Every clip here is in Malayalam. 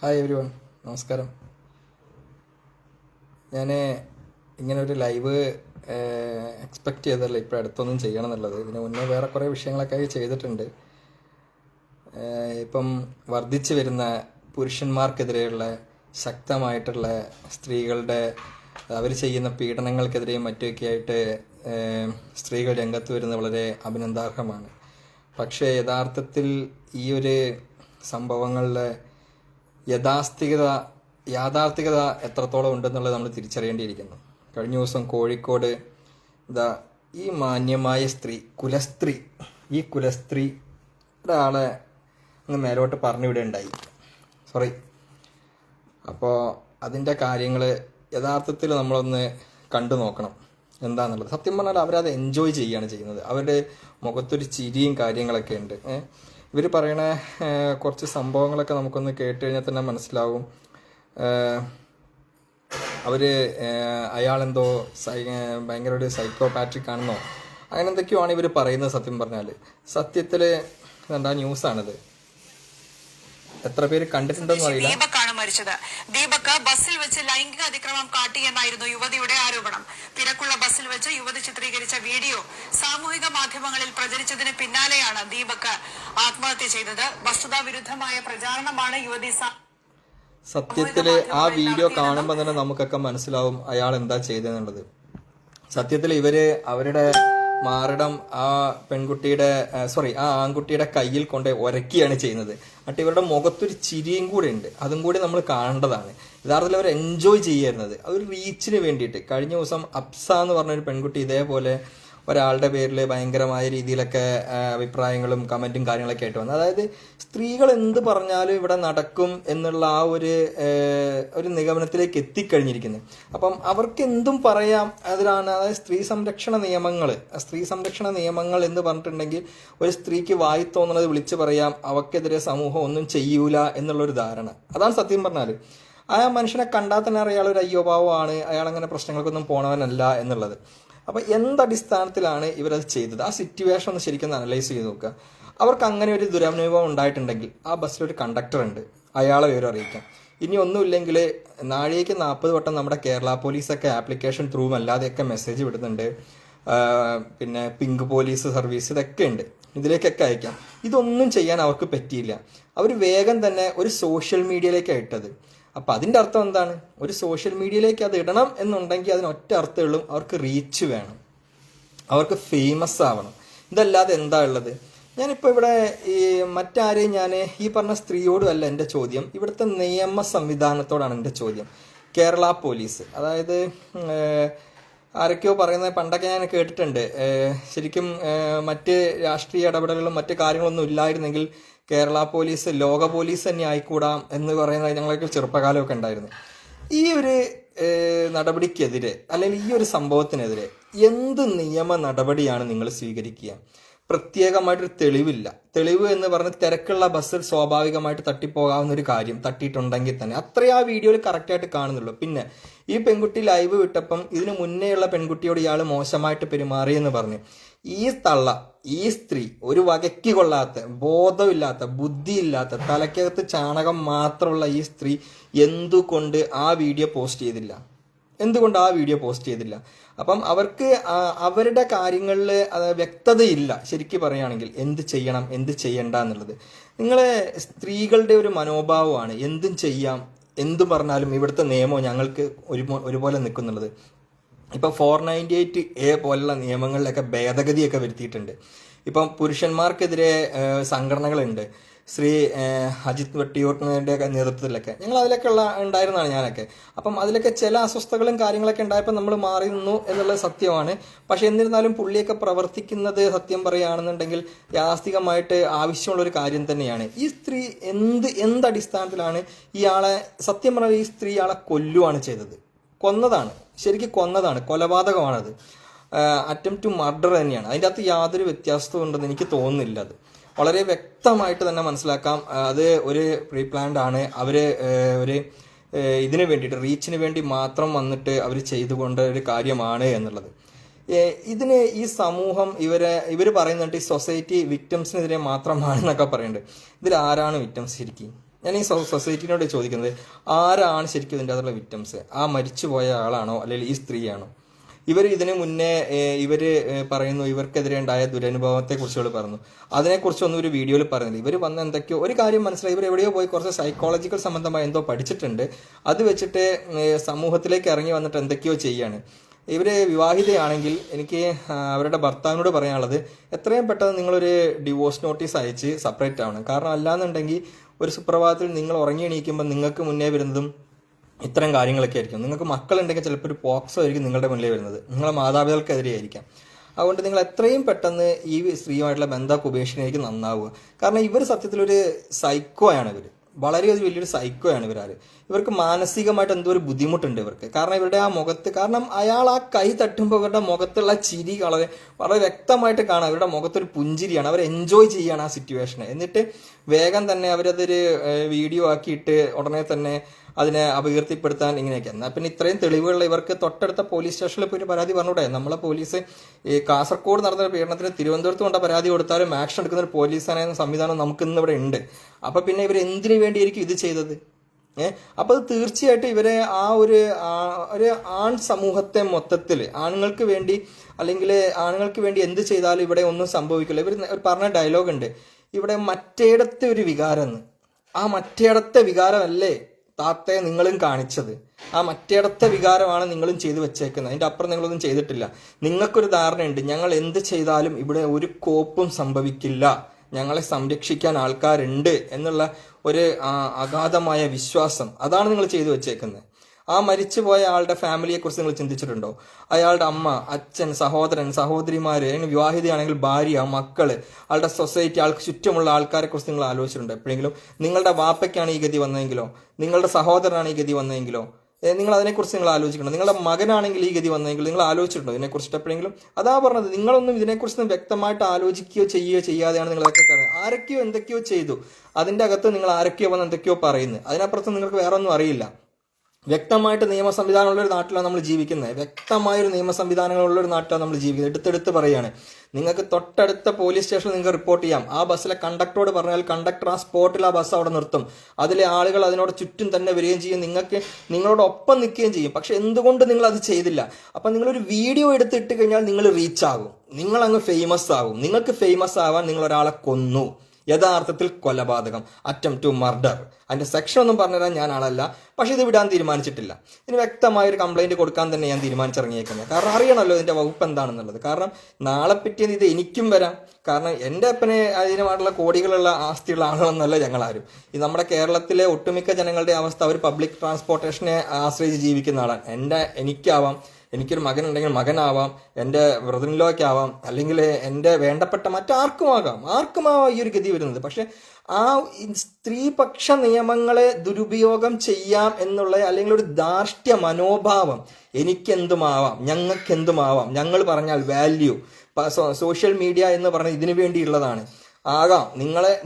ഹായ് എവരി വൺ, നമസ്കാരം. ഞാൻ ഇങ്ങനെ ഒരു ലൈവ് എക്സ്പെക്റ്റ് ചെയ്തല്ല ഇപ്പോൾ അടുത്തൊന്നും ചെയ്യണം എന്നുള്ളത്. ഇതിന് മുന്നേ വേറെ കുറേ വിഷയങ്ങളൊക്കെ ചെയ്തിട്ടുണ്ട്. ഇപ്പം വർദ്ധിച്ചു വരുന്ന പുരുഷന്മാർക്കെതിരെയുള്ള ശക്തമായിട്ടുള്ള സ്ത്രീകളുടെ അവർ ചെയ്യുന്ന പീഡനങ്ങൾക്കെതിരെയും മറ്റൊക്കെ ആയിട്ട് സ്ത്രീകൾ രംഗത്ത് വരുന്നത് വളരെ അഭിനന്ദാർഹമാണ്. പക്ഷേ യഥാർത്ഥത്തിൽ ഈ ഒരു സംഭവങ്ങളിലെ യാഥാർത്ഥികത എത്രത്തോളം ഉണ്ടെന്നുള്ളത് നമ്മൾ തിരിച്ചറിയേണ്ടിയിരിക്കുന്നു. കഴിഞ്ഞ ദിവസം കോഴിക്കോട് ഈ മാന്യമായ കുലസ്ത്രീ ഒരാളെ അങ്ങ് മേലോട്ട് പറഞ്ഞു വിടുകയുണ്ടായി. അപ്പോൾ അതിൻ്റെ കാര്യങ്ങൾ യഥാർത്ഥത്തിൽ നമ്മളൊന്ന് കണ്ടു നോക്കണം എന്താണെന്നുള്ളത്. സത്യം പറഞ്ഞാൽ അവരത് എൻജോയ് ചെയ്യുകയാണ് ചെയ്യുന്നത്. അവരുടെ മുഖത്തൊരു ചിരിയും കാര്യങ്ങളൊക്കെ ഉണ്ട്. ഇവർ പറയണ കുറച്ച് സംഭവങ്ങളൊക്കെ നമുക്കൊന്ന് കേട്ട് കഴിഞ്ഞാൽ തന്നെ മനസ്സിലാവും. അയാളെന്തോ ഭയങ്കര ഒരു സൈക്കോപാട്രിക് ആണെന്നോ അങ്ങനെ എന്തൊക്കെയാണ് ഇവർ പറയുന്നത്. സത്യം പറഞ്ഞാൽ സത്യത്തിൽ എന്താ ന്യൂസാണിത്. എത്ര പേര് കണ്ടിട്ടുണ്ടെന്ന് അറിയില്ല. ദീപക്കാണ് മരിച്ചത്. ദീപക് ബസ്സിൽ വെച്ച് ലൈംഗിക അതിക്രമം കാട്ടിയെന്നായിരുന്നു യുവതിയുടെ ആരോപണം. തിരക്കുള്ള ബസ്സിൽ വെച്ച് യുവതി ചിത്രീകരിച്ച വീഡിയോ സാമൂഹിക മാധ്യമങ്ങളിൽ പ്രചരിച്ചതിന് പിന്നാലെയാണ് ദീപക് ആത്മഹത്യ ചെയ്തത്. വസ്തുതാ വിരുദ്ധമായ പ്രചാരണമാണ് യുവതി. സത്യത്തില് ആ വീഡിയോ കാണുമ്പോൾ തന്നെ നമുക്കൊക്കെ മനസ്സിലാവും അയാൾ എന്താ ചെയ്തെന്നുള്ളത്. സത്യത്തിൽ അവരുടെ മാറിടം ആ ആൺകുട്ടിയുടെ കയ്യിൽ കൊണ്ട് ഉരക്കിയാണ് ചെയ്യുന്നത്. എന്നിട്ട് ഇവരുടെ മുഖത്തൊരു ചിരിയും കൂടെ ഉണ്ട്. അതും കൂടി നമ്മൾ കാണേണ്ടതാണ്. യഥാർത്ഥത്തിൽ അവർ എൻജോയ് ചെയ്യുന്നത് അവർ റീച്ചിന് വേണ്ടിയിട്ട്. കഴിഞ്ഞ ദിവസം അപ്സ എന്ന് പറഞ്ഞൊരു പെൺകുട്ടി ഇതേപോലെ ഒരാളുടെ പേരിൽ ഭയങ്കരമായ രീതിയിലൊക്കെ അഭിപ്രായങ്ങളും കമൻറ്റും കാര്യങ്ങളൊക്കെ ആയിട്ട് വന്നു. അതായത് സ്ത്രീകൾ എന്ത് പറഞ്ഞാലും ഇവിടെ നടക്കും എന്നുള്ള ആ ഒരു നിഗമനത്തിലേക്ക് എത്തിക്കഴിഞ്ഞിരിക്കുന്നത്. അപ്പം അവർക്ക് എന്തും പറയാം. അതിലാണ് അതായത് സ്ത്രീ സംരക്ഷണ നിയമങ്ങൾ എന്ന് പറഞ്ഞിട്ടുണ്ടെങ്കിൽ ഒരു സ്ത്രീക്ക് വായി തോന്നുന്നത് വിളിച്ചു പറയാം. അവക്കെതിരെ സമൂഹം ഒന്നും ചെയ്യൂല എന്നുള്ളൊരു ധാരണ. അതാണ് സത്യം പറഞ്ഞാൽ. ആ മനുഷ്യനെ കണ്ടാൽ തന്നെ അറിയാം ഒരു അയ്യോഭാവമാണ്, അയാൾ അങ്ങനെ പ്രശ്നങ്ങൾക്കൊന്നും പോണവനല്ല എന്നുള്ളത്. അപ്പോൾ എന്തടിസ്ഥാനത്തിലാണ് ഇവരത് ചെയ്തത്? ആ സിറ്റുവേഷൻ ഒന്ന് ശരിക്കും അനലൈസ് ചെയ്ത് നോക്കുക. അവർക്ക് അങ്ങനെ ഒരു ദുരനുഭവം ഉണ്ടായിട്ടുണ്ടെങ്കിൽ ആ ബസ്സിലൊരു കണ്ടക്ടർ ഉണ്ട്, അയാളെ വിവരം അറിയിക്കാം. ഇനി ഒന്നുമില്ലെങ്കിൽ നാഴികയ്ക്ക് 40 വട്ടം നമ്മുടെ കേരള പോലീസൊക്കെ ആപ്ലിക്കേഷൻ ത്രൂ അല്ലാതെയൊക്കെ മെസ്സേജ് വിടുന്നുണ്ട്. പിന്നെ പിങ്ക് പോലീസ് സർവീസ് ഇതൊക്കെ ഉണ്ട്, ഇതിലേക്കൊക്കെ അയക്കാം. ഇതൊന്നും ചെയ്യാൻ അവർക്ക് പറ്റിയില്ല. അവർ വേഗം തന്നെ ഒരു സോഷ്യൽ മീഡിയയിലേക്കാണ് ഇട്ടത്. അപ്പം അതിൻ്റെ അർത്ഥം എന്താണ്? ഒരു സോഷ്യൽ മീഡിയയിലേക്ക് അത് ഇടണം എന്നുണ്ടെങ്കിൽ അതിനൊറ്റ അർത്ഥമുള്ളൂ, അവർക്ക് റീച്ച് വേണം, അവർക്ക് ഫേമസ് ആവണം. ഇതല്ലാതെ എന്താ ഉള്ളത്? ഞാനിപ്പോൾ ഇവിടെ മറ്റാരെയും ഞാൻ ഈ പറഞ്ഞ സ്ത്രീയോടും അല്ല എൻ്റെ ചോദ്യം, ഇവിടുത്തെ നിയമ സംവിധാനത്തോടാണ് എൻ്റെ ചോദ്യം. കേരള പോലീസ്, അതായത് ആരൊക്കെയോ പറയുന്നത് പണ്ടൊക്കെ ഞാൻ കേട്ടിട്ടുണ്ട്, ശരിക്കും മറ്റ് രാഷ്ട്രീയ ഇടപെടലുകളും മറ്റ് കാര്യങ്ങളൊന്നും ഇല്ലായിരുന്നെങ്കിൽ കേരള പോലീസ് ലോക പോലീസ് തന്നെ ആയിക്കൂടാം എന്ന് പറയുന്ന ഞങ്ങൾക്ക് ചെറുപ്പകാലമൊക്കെ ഉണ്ടായിരുന്നു. ഈ ഒരു നടപടിക്കെതിരെ അല്ലെങ്കിൽ ഈ ഒരു സംഭവത്തിനെതിരെ എന്ത് നിയമ നടപടിയാണ് നിങ്ങൾ സ്വീകരിക്കുക? പ്രത്യേകമായിട്ടൊരു തെളിവ് എന്ന് പറഞ്ഞ് തിരക്കുള്ള ബസ്സിൽ സ്വാഭാവികമായിട്ട് തട്ടിപ്പോകാവുന്ന ഒരു കാര്യം തട്ടിയിട്ടുണ്ടെങ്കിൽ തന്നെ അത്രയും ആ വീഡിയോയിൽ കറക്റ്റായിട്ട് കാണുന്നുള്ളൂ. പിന്നെ ഈ പെൺകുട്ടി ലൈവ് വിട്ടപ്പം ഇതിനു മുന്നേയുള്ള പെൺകുട്ടിയോട് ഇയാൾ മോശമായിട്ട് പെരുമാറിയെന്ന് പറഞ്ഞു. ഈ സ്ത്രീ ഒരു വകയ്ക്ക് കൊള്ളാത്ത, ബോധമില്ലാത്ത, ബുദ്ധിയില്ലാത്ത, തലക്കകത്ത് ചാണകം മാത്രമുള്ള ഈ സ്ത്രീ എന്തുകൊണ്ട് ആ വീഡിയോ പോസ്റ്റ് ചെയ്തില്ല? അപ്പം അവർക്ക് അവരുടെ കാര്യങ്ങളിൽ വ്യക്തതയില്ല. ശരിക്കും പറയുകയാണെങ്കിൽ എന്ത് ചെയ്യണം എന്ത് ചെയ്യണ്ട എന്നുള്ളത് നിങ്ങളെ സ്ത്രീകളുടെ ഒരു മനോഭാവമാണ്. എന്തും ചെയ്യാം, എന്തു പറഞ്ഞാലും ഇവിടുത്തെ നിയമം ഞങ്ങൾക്ക് ഒരുപോലെ നിൽക്കുന്നുള്ളത്. ഇപ്പം 498A പോലുള്ള നിയമങ്ങളിലൊക്കെ ഭേദഗതിയൊക്കെ വരുത്തിയിട്ടുണ്ട്. ഇപ്പം പുരുഷന്മാർക്കെതിരെ സംഘടനകളുണ്ട്. ശ്രീ അജിത് വെട്ടിയൂറിൻ്റെ നേതൃത്വത്തിലൊക്കെ ഞങ്ങൾ അതിലൊക്കെ ഉണ്ടായിരുന്നതാണ് ഞാനൊക്കെ. അപ്പം അതിലൊക്കെ ചില അസ്വസ്ഥതകളും കാര്യങ്ങളൊക്കെ ഉണ്ടായപ്പോൾ നമ്മൾ മാറി നിന്നു എന്നുള്ളത് സത്യമാണ്. പക്ഷെ എന്നിരുന്നാലും പുള്ളിയൊക്കെ പ്രവർത്തിക്കുന്നത് സത്യം പറയുകയാണെന്നുണ്ടെങ്കിൽ യാഥാസ്ഥികമായിട്ട് ആവശ്യമുള്ളൊരു കാര്യം തന്നെയാണ്. ഈ സ്ത്രീ എന്തടിസ്ഥാനത്തിലാണ് ഇയാളെ, സത്യം പറഞ്ഞാൽ ഈ സ്ത്രീ ഇയാളെ കൊല്ലുവാണ് ചെയ്തത്. ശരിക്കും കൊന്നതാണ്, കൊലപാതകമാണത്. അറ്റംപ്റ്റ് ടു മർഡർ തന്നെയാണ്. അതിൻ്റെ അകത്ത് യാതൊരു വ്യത്യാസവും ഉണ്ടെന്ന് എനിക്ക് തോന്നുന്നില്ല. അത് വളരെ വ്യക്തമായിട്ട് തന്നെ മനസ്സിലാക്കാം. അത് ഒരു പ്രീ പ്ലാൻഡ് ആണ്. അവർ ഇതിനു വേണ്ടിയിട്ട് റീച്ചിന് വേണ്ടി മാത്രം വന്നിട്ട് അവർ ചെയ്തുകൊണ്ട് ഒരു കാര്യമാണ് എന്നുള്ളത്. ഇതിന് ഈ സമൂഹം ഇവർ പറയുന്നുണ്ട് ഈ സൊസൈറ്റി വിക്ടിംസിനെതിരെ മാത്രമാണെന്നൊക്കെ പറയുന്നുണ്ട്. ഇതിൽ ആരാണ് വിക്ടിംസ് ശരിക്കും? ഞാൻ ഈ സൊസൈറ്റിനോട് ചോദിക്കുന്നത്, ആരാണ് ശരിക്കും ഇതിൻ്റെ അതിലുള്ള വിക്ടിംസ്? ആ മരിച്ചുപോയ ആളാണോ അല്ലെങ്കിൽ ഈ സ്ത്രീയാണോ? ഇവർ ഇതിനു മുന്നേ ഇവർ പറയുന്നു ഇവർക്കെതിരെ ഉണ്ടായ ദുരനുഭവത്തെക്കുറിച്ച് ഇവർ പറഞ്ഞു. അതിനെക്കുറിച്ചൊന്നും ഒരു വീഡിയോയിൽ പറയുന്നില്ല. ഇവർ വന്ന എന്തൊക്കെയോ ഒരു കാര്യം മനസ്സിലായി, ഇവർ എവിടെയോ പോയി കുറച്ച് സൈക്കോളജിക്കൽ സംബന്ധമായ എന്തോ പഠിച്ചിട്ടുണ്ട്. അത് വെച്ചിട്ട് സമൂഹത്തിലേക്ക് ഇറങ്ങി വന്നിട്ട് എന്തൊക്കെയോ ചെയ്യാണ്. ഇവർ വിവാഹിതയാണെങ്കിൽ എനിക്ക് അവരുടെ ഭർത്താവിനോട് പറയാനുള്ളത്, എത്രയും പെട്ടെന്ന് നിങ്ങളൊരു ഡിവോഴ്സ് നോട്ടീസ് അയച്ച് സെപ്പറേറ്റ് ആവണം. കാരണം അല്ലാന്നുണ്ടെങ്കിൽ ഒരു സുപ്രഭാതത്തിൽ നിങ്ങൾ ഉറങ്ങി എണീക്കുമ്പോൾ നിങ്ങൾക്ക് മുന്നേ വരുന്നതും ഇത്തരം കാര്യങ്ങളൊക്കെ ആയിരിക്കും. നിങ്ങൾക്ക് മക്കളുണ്ടെങ്കിൽ ചിലപ്പോൾ ഒരു പോക്സോ ആയിരിക്കും നിങ്ങളുടെ മുന്നിലേ വരുന്നത്, നിങ്ങളെ മാതാപിതാക്കൾക്കെതിരെ ആയിരിക്കാം. അതുകൊണ്ട് നിങ്ങൾ എത്രയും പെട്ടെന്ന് ഈ സ്ത്രീയുമായിട്ടുള്ള ബന്ധമൊക്കെ ഉപേക്ഷിക്കുന്നതായിരിക്കും നന്നാവുക. കാരണം ഇവർ സത്യത്തിലൊരു സൈക്കോയാണ്. ഇവർ വളരെയധികം വലിയൊരു സൈക്കോയാണ് ഇവരാര്. ഇവർക്ക് മാനസികമായിട്ട് എന്തോ ഒരു ബുദ്ധിമുട്ടുണ്ട് ഇവർക്ക്. കാരണം ഇവരുടെ ആ മുഖത്ത്, കാരണം അയാൾ ആ കൈ തട്ടുമ്പോൾ ഇവരുടെ മുഖത്തുള്ള ചിരി വളരെ വളരെ വ്യക്തമായിട്ട് കാണാം. ഇവരുടെ മുഖത്തൊരു പുഞ്ചിരിയാണ്. അവർ എൻജോയ് ചെയ്യാണ് ആ സിറ്റുവേഷനെ. എന്നിട്ട് വേഗം തന്നെ അവരതൊരു വീഡിയോ ആക്കിയിട്ട് ഉടനെ തന്നെ അതിനെ അപകീർത്തിപ്പെടുത്താൻ ഇങ്ങനെയൊക്കെ. എന്നാൽ പിന്നെ ഇത്രയും തെളിവുകൾ ഇവർക്ക് തൊട്ടടുത്ത പോലീസ് സ്റ്റേഷനിൽ പോയിട്ട് പരാതി പറഞ്ഞൂടെ? നമ്മളെ പോലീസ് ഈ കാസർഗോഡ് നടന്ന പീഡനത്തിന് തിരുവനന്തപുരത്ത് കൊണ്ട് പരാതി കൊടുത്താലും ആക്ഷൻ എടുക്കുന്ന ഒരു പോലീസാണെന്ന സംവിധാനം നമുക്ക് ഇന്ന് ഇവിടെ ഉണ്ട്. അപ്പൊ പിന്നെ ഇവർ എന്തിനു വേണ്ടിയായിരിക്കും ഇത് ചെയ്തത്? അപ്പൊ അത് തീർച്ചയായിട്ടും ഇവരെ ആ ഒരു ആൺ സമൂഹത്തെ മൊത്തത്തിൽ ആണുങ്ങൾക്ക് വേണ്ടി അല്ലെങ്കിൽ ആണുങ്ങൾക്ക് വേണ്ടി എന്ത് ചെയ്താലും ഇവിടെ ഒന്നും സംഭവിക്കില്ല. ഇവർ പറഞ്ഞ ഡയലോഗ് ഉണ്ട്, ഇവിടെ മറ്റേടത്തെ ഒരു വികാരം. ആ മറ്റേടത്തെ വികാരമല്ലേ താത്തയെ നിങ്ങളും കാണിച്ചത്? ആ മറ്റേടത്തെ വികാരമാണ് നിങ്ങളും ചെയ്തു വെച്ചേക്കുന്നത്. അതിന്റെ അപ്പുറം നിങ്ങളൊന്നും ചെയ്തിട്ടില്ല. നിങ്ങൾക്കൊരു ധാരണയുണ്ട്, ഞങ്ങൾ എന്ത് ചെയ്താലും ഇവിടെ ഒരു കോപ്പും സംഭവിക്കില്ല, ഞങ്ങളെ സംരക്ഷിക്കാൻ ആൾക്കാരുണ്ട് എന്നുള്ള ഒരു അഗാധമായ വിശ്വാസം, അതാണ് നിങ്ങൾ ചെയ്തു വെച്ചേക്കുന്നത്. ആ മരിച്ചുപോയ ആളുടെ ഫാമിലിയെ കുറിച്ച് നിങ്ങൾ ചിന്തിച്ചിട്ടുണ്ടോ? അയാളുടെ അമ്മ, അച്ഛൻ, സഹോദരൻ, സഹോദരിമാര്, അതിന് വിവാഹിതയാണെങ്കിൽ ഭാര്യ, മക്കള്, ആളുടെ സൊസൈറ്റി, ആൾക്ക് ചുറ്റുമുള്ള ആൾക്കാരെ കുറിച്ച് നിങ്ങൾ ആലോചിച്ചിട്ടുണ്ടോ എപ്പോഴെങ്കിലും? നിങ്ങളുടെ വാപ്പയ്ക്കാണ് ഈ ഗതി വന്നതെങ്കിലോ, നിങ്ങളുടെ സഹോദരനാണ് ഈ ഗതി വന്നതെങ്കിലോ, നിങ്ങൾ അതിനെക്കുറിച്ച് നിങ്ങൾ ആലോചിക്കണം. നിങ്ങളുടെ മകനാണെങ്കിൽ ഈ ഗതി വന്നെങ്കിൽ നിങ്ങൾ ആലോചിച്ചിട്ടുണ്ടോ ഇതിനെക്കുറിച്ചിട്ട് എപ്പോഴെങ്കിലും? അതാ പറഞ്ഞത്, നിങ്ങളൊന്നും ഇതിനെക്കുറിച്ചൊന്നും വ്യക്തമായിട്ട് ആലോചിക്കുകയോ ചെയ്യുകയോ ചെയ്യാതെയാണ് നിങ്ങളൊക്കെ പറയുന്നത്. ആരൊക്കെയോ എന്തൊക്കെയോ ചെയ്തു, അതിന്റെ അകത്ത് നിങ്ങൾ ആരൊക്കെയോ വന്ന് എന്തൊക്കെയോ പറയുന്നത്, അതിനപ്പുറത്ത് നിങ്ങൾക്ക് വേറെ ഒന്നും അറിയില്ല. വ്യക്തമായിട്ട് നിയമ സംവിധാനമുള്ള ഒരു നാട്ടിലാണ് നമ്മൾ ജീവിക്കുന്നത്. വ്യക്തമായൊരു നിയമ സംവിധാനങ്ങളുള്ള ഒരു നാട്ടിലാണ് നമ്മൾ ജീവിക്കുന്നത്. എടുത്തെടുത്ത് പറയാണ്, നിങ്ങൾക്ക് തൊട്ടടുത്ത പോലീസ് സ്റ്റേഷനിൽ നിങ്ങൾക്ക് റിപ്പോർട്ട് ചെയ്യാം. ആ ബസ്സിലെ കണ്ടക്ടറോട് പറഞ്ഞാൽ കണ്ടക്ടർ ആ സ്പോട്ടിൽ ആ ബസ് അവിടെ നിർത്തും. അതിലെ ആളുകൾ അതിനോട് ചുറ്റും തന്നെ വരികയും ചെയ്യും, നിങ്ങളോടൊപ്പം നിൽക്കുകയും ചെയ്യും. പക്ഷെ എന്തുകൊണ്ട് നിങ്ങൾ അത് ചെയ്തില്ല? അപ്പം നിങ്ങളൊരു വീഡിയോ എടുത്തിട്ട് കഴിഞ്ഞാൽ നിങ്ങൾ റീച്ച് ആകും, നിങ്ങൾ അങ്ങ് ഫേമസ് ആകും. നിങ്ങൾക്ക് ഫേമസ് ആവാൻ നിങ്ങൾ ഒരാളെ കൊന്നു, യഥാർത്ഥത്തിൽ കൊലപാതകം, അറ്റംപ്റ്റ് ടു മർഡർ. അതിന്റെ സെക്ഷൻ ഒന്നും പറഞ്ഞുതരാൻ ഞാൻ ആളല്ല, പക്ഷെ ഇത് വിടാൻ തീരുമാനിച്ചിട്ടില്ല. ഇതിന് വ്യക്തമായൊരു കംപ്ലൈന്റ് കൊടുക്കാൻ തന്നെ ഞാൻ തീരുമാനിച്ചിറങ്ങിയേക്കുന്നത്. കാരണം അറിയണമല്ലോ ഇതിന്റെ വകുപ്പ് എന്താണെന്നുള്ളത്. കാരണം നാളെ പിറ്റേന്ന് ഇത് എനിക്കും വരാം. കാരണം എൻ്റെ അപ്പനെ അതിനുമായിട്ടുള്ള കോടികളുള്ള ആസ്തിയുള്ള ആളുകളൊന്നല്ല ഞങ്ങളാരും. ഈ നമ്മുടെ കേരളത്തിലെ ഒട്ടുമിക്ക ജനങ്ങളുടെ അവസ്ഥ, അവർ പബ്ലിക് ട്രാൻസ്പോർട്ടേഷനെ ആശ്രയിച്ച് ജീവിക്കുന്ന ആളാണ്. എനിക്കാവാം, എനിക്കൊരു മകനുണ്ടെങ്കിൽ മകനാവാം, എൻ്റെ ബ്രദറിൻലോയ്ക്കാവാം, അല്ലെങ്കിൽ എൻ്റെ വേണ്ടപ്പെട്ട മറ്റാർക്കുമാകാം ഈ ഒരു ഗതി വരുന്നത്. പക്ഷെ ആ സ്ത്രീപക്ഷ നിയമങ്ങളെ ദുരുപയോഗം ചെയ്യാം എന്നുള്ള അല്ലെങ്കിൽ ഒരു ധാർഷ്ട്യ മനോഭാവം, എനിക്കെന്തുമാവാം, ഞങ്ങൾക്കെന്തുമാവാം, ഞങ്ങൾ പറഞ്ഞാൽ വാല്യൂ, സോഷ്യൽ മീഡിയ എന്ന് പറഞ്ഞാൽ ഇതിനു വേണ്ടിയുള്ളതാണ് ആകാം.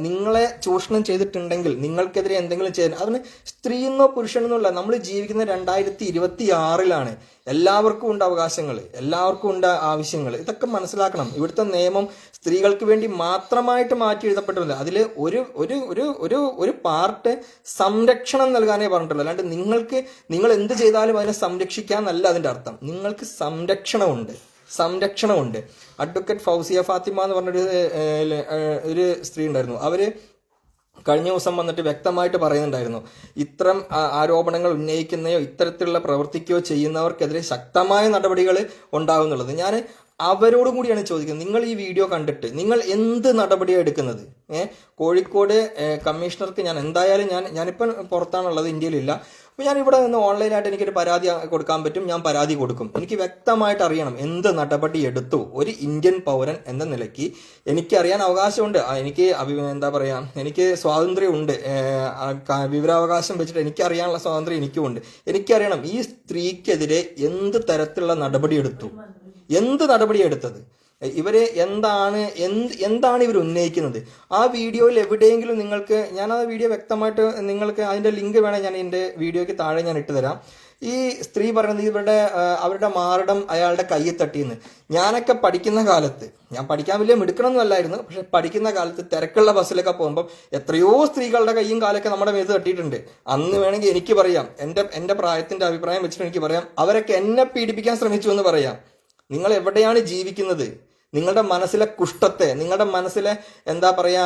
നിങ്ങളെ ചൂഷണം ചെയ്തിട്ടുണ്ടെങ്കിൽ, നിങ്ങൾക്കെതിരെ എന്തെങ്കിലും ചെയ്ത്, അതിന് സ്ത്രീയെന്നോ പുരുഷനെന്നല്ല, നമ്മൾ ജീവിക്കുന്ന 2026 എല്ലാവർക്കും ഉണ്ട് അവകാശങ്ങൾ, എല്ലാവർക്കും ഉണ്ട് ആവശ്യങ്ങൾ. ഇതൊക്കെ മനസ്സിലാക്കണം. ഇവിടുത്തെ നിയമം സ്ത്രീകൾക്ക് വേണ്ടി മാത്രമായിട്ട് മാറ്റി എഴുതപ്പെട്ടില്ല. അതിൽ ഒരു പാർട്ട് സംരക്ഷണം നൽകാനേ പറഞ്ഞിട്ടുള്ളൂ. അല്ലാണ്ട് നിങ്ങൾ എന്ത് ചെയ്താലും അതിനെ സംരക്ഷിക്കാന്നല്ല അതിന്റെ അർത്ഥം. നിങ്ങൾക്ക് സംരക്ഷണമുണ്ട്. അഡ്വക്കേറ്റ് ഫൗസിയ ഫാത്തിമ എന്ന് പറഞ്ഞൊരു സ്ത്രീ ഉണ്ടായിരുന്നു. അവര് കഴിഞ്ഞ ദിവസം വന്നിട്ട് വ്യക്തമായിട്ട് പറയുന്നുണ്ടായിരുന്നു, ഇത്തരം ആരോപണങ്ങൾ ഉന്നയിക്കുന്നയോ ഇത്തരത്തിലുള്ള പ്രവർത്തിക്കുകയോ ചെയ്യുന്നവർക്കെതിരെ ശക്തമായ നടപടികൾ ഉണ്ടാകുന്നുള്ളത്. ഞാൻ അവരോടും കൂടിയാണ് ചോദിക്കുന്നത്, നിങ്ങൾ ഈ വീഡിയോ കണ്ടിട്ട് നിങ്ങൾ എന്ത് നടപടിയാണ് എടുക്കുന്നത്? കോഴിക്കോട് കമ്മീഷണർക്ക് ഞാൻ എന്തായാലും ഞാനിപ്പം പുറത്താണുള്ളത്, ഇന്ത്യയിലില്ല. അപ്പോൾ ഞാൻ ഇവിടെ നിന്ന് ഓൺലൈനായിട്ട് എനിക്കൊരു പരാതി കൊടുക്കാൻ പറ്റും, ഞാൻ പരാതി കൊടുക്കും. എനിക്ക് വ്യക്തമായിട്ട് അറിയണം എന്ത് നടപടി എടുത്തു. ഒരു ഇന്ത്യൻ പൗരൻ എന്ന നിലയ്ക്ക് എനിക്കറിയാൻ അവകാശമുണ്ട്. എനിക്ക് സ്വാതന്ത്ര്യമുണ്ട്. വിവരാവകാശം വെച്ചിട്ട് എനിക്കറിയാനുള്ള സ്വാതന്ത്ര്യം എനിക്കുമുണ്ട്. എനിക്കറിയണം ഈ സ്ത്രീക്കെതിരെ എന്ത് തരത്തിലുള്ള നടപടി എടുത്തത്, ഇവര് എന്താണ് ഇവർ ഉന്നയിക്കുന്നത്. ആ വീഡിയോയിൽ എവിടെയെങ്കിലും ഞാൻ ആ വീഡിയോ വ്യക്തമായിട്ട് നിങ്ങൾക്ക് അതിന്റെ ലിങ്ക് വേണേൽ ഞാൻ എൻ്റെ വീഡിയോയ്ക്ക് താഴെ ഞാൻ ഇട്ടുതരാം. ഈ സ്ത്രീ പറയുന്നത് അവരുടെ മാറിടം അയാളുടെ കയ്യിൽ തട്ടിയെന്ന്. ഞാനൊക്കെ പഠിക്കുന്ന കാലത്ത്, ഞാൻ പഠിക്കാൻ വലിയ മിടുക്കണമൊന്നും അല്ലായിരുന്നു, പക്ഷെ പഠിക്കുന്ന കാലത്ത് തിരക്കുള്ള ബസ്സിലൊക്കെ പോകുമ്പോൾ എത്രയോ സ്ത്രീകളുടെ കയ്യും കാലൊക്കെ നമ്മുടെ മേത്ത് തട്ടിയിട്ടുണ്ട്. അന്ന് വേണമെങ്കിൽ എനിക്ക് പറയാം, എൻ്റെ പ്രായത്തിന്റെ അഭിപ്രായം വെച്ചിട്ട് എനിക്ക് പറയാം, അവരൊക്കെ എന്നെ പീഡിപ്പിക്കാൻ ശ്രമിച്ചു എന്ന് പറയാം. നിങ്ങൾ എവിടെയാണ് ജീവിക്കുന്നത്? നിങ്ങളുടെ മനസ്സിലെ കുഷ്ഠത്തെ, നിങ്ങളുടെ മനസ്സിലെ എന്താ പറയാ,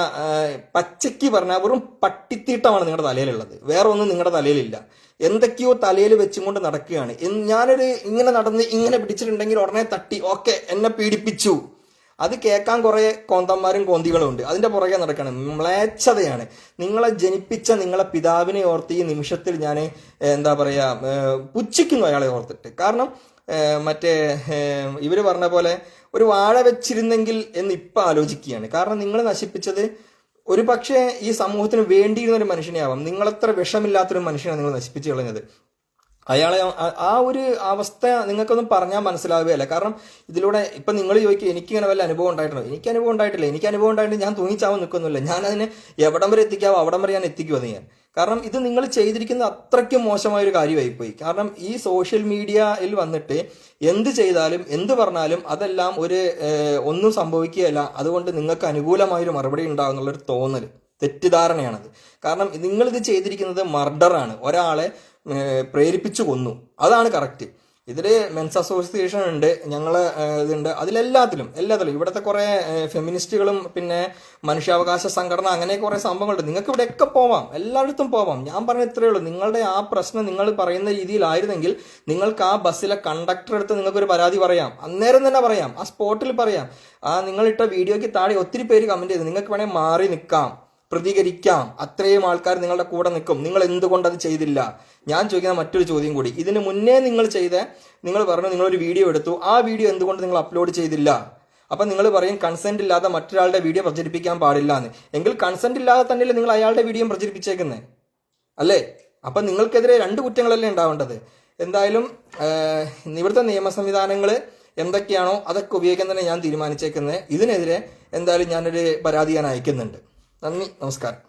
പച്ചയ്ക്ക് പറഞ്ഞാൽ വെറും പട്ടിത്തീട്ടമാണ് നിങ്ങളുടെ തലയിലുള്ളത്. വേറെ ഒന്നും നിങ്ങളുടെ തലയിലില്ല. എന്തൊക്കെയോ തലയിൽ വെച്ചുകൊണ്ട് നടക്കുകയാണ്. ഞാനൊരു ഇങ്ങനെ നടന്ന് ഇങ്ങനെ പിടിച്ചിട്ടുണ്ടെങ്കിൽ ഉടനെ തട്ടി, ഓക്കെ എന്നെ പീഡിപ്പിച്ചു. അത് കേൾക്കാൻ കുറെ കോന്തന്മാരും കോന്തികളും ഉണ്ട്, അതിന്റെ പുറകെ നടക്കണം. മ്ലേച്ഛതയാണ്. നിങ്ങളെ ജനിപ്പിച്ച നിങ്ങളെ പിതാവിനെ ഓർത്ത് ഈ നിമിഷത്തിൽ ഞാൻ എന്താ പറയാ പുച്ഛിക്കുന്നു അയാളെ ഓർത്തിട്ട്. കാരണം മറ്റേ ഇവര് പറഞ്ഞ പോലെ ഒരു വാഴ വെച്ചിരുന്നെങ്കിൽ എന്ന് ഇപ്പം ആലോചിക്കുകയാണ്. കാരണം നിങ്ങൾ നശിപ്പിച്ചത് ഒരു പക്ഷേ ഈ സമൂഹത്തിന് വേണ്ടിയിരുന്ന ഒരു മനുഷ്യനെ ആവാം. നിങ്ങളത്ര വിഷമില്ലാത്തൊരു മനുഷ്യനാണ് നിങ്ങൾ നശിപ്പിച്ചു കളഞ്ഞത്. അയാളെ ആ ഒരു അവസ്ഥ നിങ്ങൾക്കൊന്നും പറഞ്ഞാൽ മനസ്സിലാവുകയല്ല. കാരണം ഇതിലൂടെ ഇപ്പം നിങ്ങൾ ചോദിക്കുക എനിക്ക് ഇങ്ങനെ വല്ല അനുഭവം ഉണ്ടായിട്ടുണ്ടോ? എനിക്ക് അനുഭവം ഉണ്ടായിട്ടില്ല. എനിക്ക് അനുഭവം ഉണ്ടായിട്ട് ഞാൻ തൂങ്ങിച്ചാവാൻ നിൽക്കുന്നില്ല. ഞാൻ അതിനെ എവിടം വരെ എത്തിക്കാവോ അവിടം വരെ ഞാൻ എത്തിക്കും അത് ഞാൻ. കാരണം ഇത് നിങ്ങൾ ചെയ്തിരിക്കുന്ന അത്രയ്ക്കും മോശമായൊരു കാര്യമായിപ്പോയി. കാരണം ഈ സോഷ്യൽ മീഡിയയിൽ വന്നിട്ട് എന്ത് ചെയ്താലും എന്ത് പറഞ്ഞാലും അതെല്ലാം ഒന്നും സംഭവിക്കുകയല്ല, അതുകൊണ്ട് നിങ്ങൾക്ക് അനുകൂലമായൊരു മറുപടി ഉണ്ടാവും എന്നുള്ളൊരു തോന്നൽ, തെറ്റിദ്ധാരണയാണത്. കാരണം നിങ്ങളിത് ചെയ്തിരിക്കുന്നത് മർഡറാണ്. ഒരാളെ പ്രേരിപ്പിച്ചു കൊന്നു, അതാണ് കറക്റ്റ്. ഇതിൽ മെൻസ് അസോസിയേഷൻ ഉണ്ട്, ഞങ്ങളെ ഇതുണ്ട്, എല്ലാത്തിലും ഇവിടുത്തെ കുറെ ഫെമിനിസ്റ്റുകളും പിന്നെ മനുഷ്യാവകാശ സംഘടന അങ്ങനെ കുറെ സംഭവങ്ങളുണ്ട്. നിങ്ങൾക്ക് ഇവിടെയൊക്കെ പോവാം, എല്ലായിടത്തും പോവാം. ഞാൻ പറഞ്ഞ ഇത്രയേ ഉള്ളൂ, നിങ്ങളുടെ ആ പ്രശ്നം നിങ്ങൾ പറയുന്ന രീതിയിലായിരുന്നെങ്കിൽ നിങ്ങൾക്ക് ആ ബസ്സിലെ കണ്ടക്ടർ അടുത്ത് നിങ്ങൾക്കൊരു പരാതി പറയാം, അന്നേരം തന്നെ പറയാം, ആ സ്പോട്ടിൽ പറയാം. നിങ്ങളിട്ട വീഡിയോയ്ക്ക് താഴെ ഒത്തിരി പേര് കമന്റ് ചെയ്തു, നിങ്ങൾക്ക് വേണമെങ്കിൽ മാറി നിൽക്കാം, പ്രതികരിക്കാം, അത്രയും ആൾക്കാർ നിങ്ങളുടെ കൂടെ നിൽക്കും. നിങ്ങൾ എന്തുകൊണ്ട് അത് ചെയ്തില്ല? ഞാൻ ചോദിക്കുന്ന മറ്റൊരു ചോദ്യം കൂടി, ഇതിന് മുന്നേ നിങ്ങൾ പറഞ്ഞു നിങ്ങളൊരു വീഡിയോ എടുത്തു, ആ വീഡിയോ എന്തുകൊണ്ട് നിങ്ങൾ അപ്ലോഡ് ചെയ്തില്ല? അപ്പൊ നിങ്ങൾ പറയും കൺസെന്റ് ഇല്ലാതെ മറ്റൊരാളുടെ വീഡിയോ പ്രചരിപ്പിക്കാൻ പാടില്ല എന്ന്. എങ്കിൽ കൺസെന്റ് ഇല്ലാതെ തന്നെയല്ലേ നിങ്ങൾ അയാളുടെ വീഡിയോ പ്രചരിപ്പിച്ചേക്കുന്നത്, അല്ലേ? അപ്പൊ നിങ്ങൾക്കെതിരെ 2 കുറ്റങ്ങളല്ലേ ഉണ്ടാവേണ്ടത്? എന്തായാലും ഇവിടുത്തെ നിയമ സംവിധാനങ്ങൾ എന്തൊക്കെയാണോ അതൊക്കെ ഉപയോഗിക്കാൻ തന്നെ ഞാൻ തീരുമാനിച്ചേക്കുന്നത്. ഇതിനെതിരെ എന്തായാലും ഞാനൊരു പരാതി ഞാൻ അയക്കുന്നുണ്ട്. നന്ദി, നമസ്കാരം.